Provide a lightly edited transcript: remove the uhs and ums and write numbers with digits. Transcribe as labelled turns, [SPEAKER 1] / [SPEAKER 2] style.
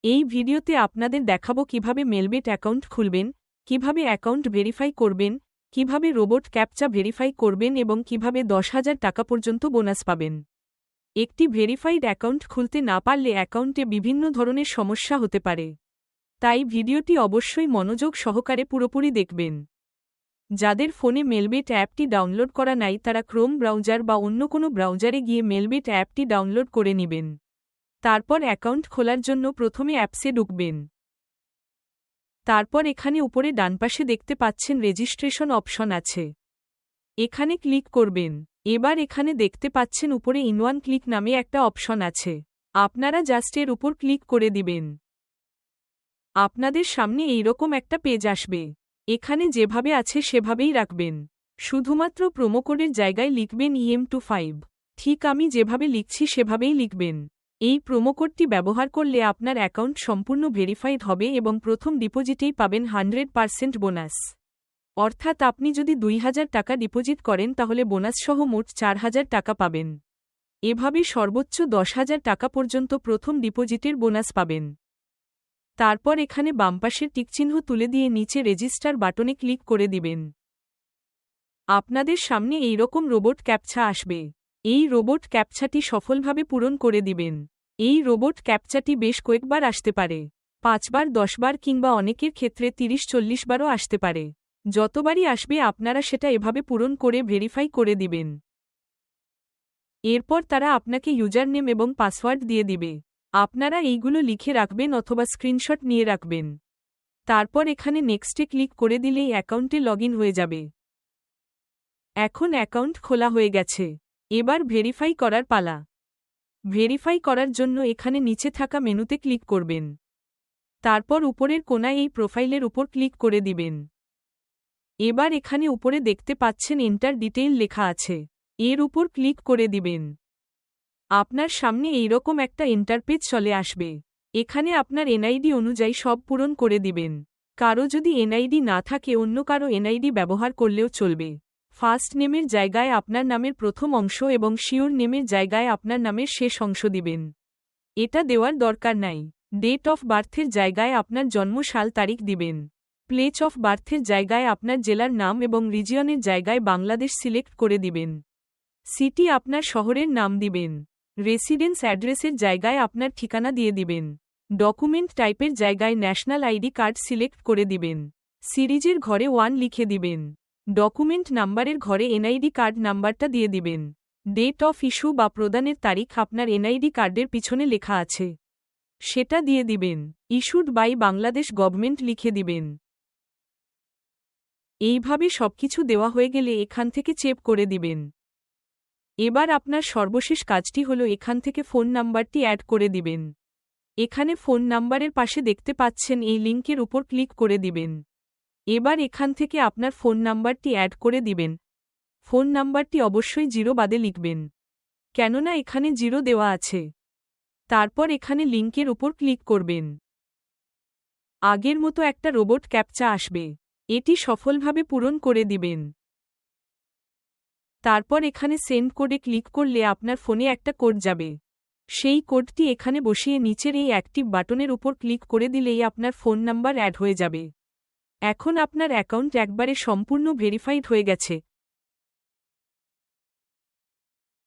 [SPEAKER 1] এই ভিডিওতে আপনাদের দেখাবো কিভাবে মেলবেট অ্যাকাউন্ট খুলবেন, কিভাবে অ্যাকাউন্ট ভেরিফাই করবেন, কিভাবে রোবট ক্যাপচা ভেরিফাই করবেন এবং কিভাবে 10,000 টাকা পর্যন্ত বোনাস পাবেন। একটি ভেরিফাইড অ্যাকাউন্ট খুলতে না পারলে অ্যাকাউন্টে বিভিন্ন ধরনের সমস্যা হতে পারে। তাই ভিডিওটি অবশ্যই মনোযোগ সহকারে পুরোপুরি দেখবেন। যাদের ফোনে মেলবেট অ্যাপটি ডাউনলোড করা নাই তারা ক্রোম ব্রাউজার বা অন্য কোনো ব্রাউজারে গিয়ে মেলবেট অ্যাপটি ডাউনলোড করে নেবেন। তারপর অ্যাকাউন্ট খোলার জন্য প্রথমে অ্যাপসে ঢুকবেন। তারপর এখানে উপরে ডানপাশে দেখতে পাচ্ছেন রেজিস্ট্রেশন অপশন আছে, এখানে ক্লিক করবেন। এবার এখানে দেখতে পাচ্ছেন উপরে ইনওয়ান ক্লিক নামে একটা অপশন আছে, আপনারা জাস্ট এর উপর ক্লিক করে দিবেন। আপনাদের সামনে এইরকম একটা পেজ আসবে, এখানে যেভাবে আছে সেভাবেই রাখবেন। শুধুমাত্র প্রোমোকোডের জায়গায় লিখবেন EM25। ঠিক আমি যেভাবে লিখছি সেভাবেই লিখবেন। এই প্রোমোকোডটি ব্যবহার করলে আপনার অ্যাকাউন্ট সম্পূর্ণ ভেরিফাইড হবে এবং প্রথম ডিপোজিটেই পাবেন 100% বোনাস। অর্থাৎ আপনি যদি 2,000 টাকা ডিপোজিট করেন তাহলে বোনাস সহ মোট 4,000 টাকা পাবেন। এভাবে সর্বোচ্চ 10,000 টাকা পর্যন্ত প্রথম ডিপোজিটের বোনাস পাবেন। তারপর এখানে বামপাশের টিকচিহ্ন তুলে দিয়ে নিচে রেজিস্টার বাটনে ক্লিক করে দিবেন। আপনাদের সামনে এইরকম রোবট ক্যাপচা আসবে। এই রোবট ক্যাপচাটি সফলভাবে পূরণ করে দিবেন। এই রোবট ক্যাপচাটি বেশ কয়েকবার আসতে পারে, 5 বার 10 বার কিংবা অনেকের ক্ষেত্রে 30-40 বারও আসতে পারে। যতবারই আসবে আপনারা সেটা এভাবে পূরণ করে ভেরিফাই করে দিবেন। এরপর তারা আপনাকে ইউজারনেম এবং পাসওয়ার্ড দিয়ে দিবে, আপনারা এইগুলো লিখে রাখবেন অথবা স্ক্রিনশট নিয়ে রাখবেন। তারপর এখানে নেক্সটে ক্লিক করে দিলেই অ্যাকাউন্টে লগইন হয়ে যাবে। এখন অ্যাকাউন্ট খোলা হয়ে গেছে, এবার ভেরিফাই করার পালা। ভেরিফাই করার জন্য এখানে নিচে থাকা মেনুতে ক্লিক করবেন। তারপর উপরের কোনায় এই প্রোফাইলের উপর ক্লিক করে দিবেন। এবার এখানে উপরে দেখতে পাচ্ছেন এন্টার ডিটেইল লেখা আছে, এর উপর ক্লিক করে দিবেন। আপনার সামনে এইরকম একটা ইন্টারপেজ চলে আসবে, এখানে আপনার এনআইডি অনুযায়ী সব পূরণ করে দিবেন। কারো যদি এনআইডি না থাকে অন্য কারো এনআইডি ব্যবহার করলেও চলবে। ফার্স্ট নেমের জায়গায় আপনার নামের প্রথম অংশ এবং শিওর নেমের জায়গায় আপনার নামের শেষ অংশ দিবেন। এটা দেওয়ার দরকার নাই। ডেট অফ বার্থের জায়গায় আপনার জন্ম সাল তারিখ দিবেন। প্লেস অফ বার্থের জায়গায় আপনার জেলার নাম এবং রিজিয়নের জায়গায় বাংলাদেশ সিলেক্ট করে দিবেন। সিটি আপনার শহরের নাম দিবেন। রেসিডেন্স অ্যাড্রেসের জায়গায় আপনার ঠিকানা দিয়ে দিবেন। ডকুমেন্ট টাইপের জায়গায় ন্যাশনাল আইডি কার্ড সিলেক্ট করে দিবেন। সিরিজের ঘরে 1 লিখে দিবেন। ডকুমেন্ট নাম্বারের ঘরে এনআইডি কার্ড নাম্বারটা দিয়ে দিবেন। ডেট অফ ইস্যু বা প্রদানের তারিখ আপনার এনআইডি কার্ডের পিছনে লেখা আছে, সেটা দিয়ে দিবেন। ইস্যুড বাই বাংলাদেশ গভর্নমেন্ট লিখে দিবেন। এইভাবে সবকিছু দেওয়া হয়ে গেলে এখান থেকে চেক করে দিবেন। এবার আপনার সর্বশেষ কাজটি হলো এখান থেকে ফোন নাম্বারটি অ্যাড করে দিবেন। এখানে ফোন নাম্বারের পাশে দেখতে পাচ্ছেন এই লিঙ্কের উপর ক্লিক করে দিবেন। এবার এখান থেকে আপনার ফোন নাম্বারটি অ্যাড করে দিবেন। ফোন নাম্বারটি অবশ্যই 0 বাদে লিখবেন, কেননা এখানে 0 দেওয়া আছে। তারপর এখানে লিঙ্কের উপর ক্লিক করবেন। আগের মতো একটা রোবট ক্যাপচা আসবে, এটি সফলভাবে পূরণ করে দিবেন। তারপর এখানে সেন্ড কোডে ক্লিক করলে আপনার ফোনে একটা কোড যাবে। সেই কোডটি এখানে বসিয়ে নিচের এই অ্যাক্টিভ বাটনের উপর ক্লিক করে দিলেই আপনার ফোন নাম্বার অ্যাড হয়ে যাবে। এখন আপনার অ্যাকাউন্ট একবারে সম্পূর্ণ ভেরিফাইড হয়ে গেছে।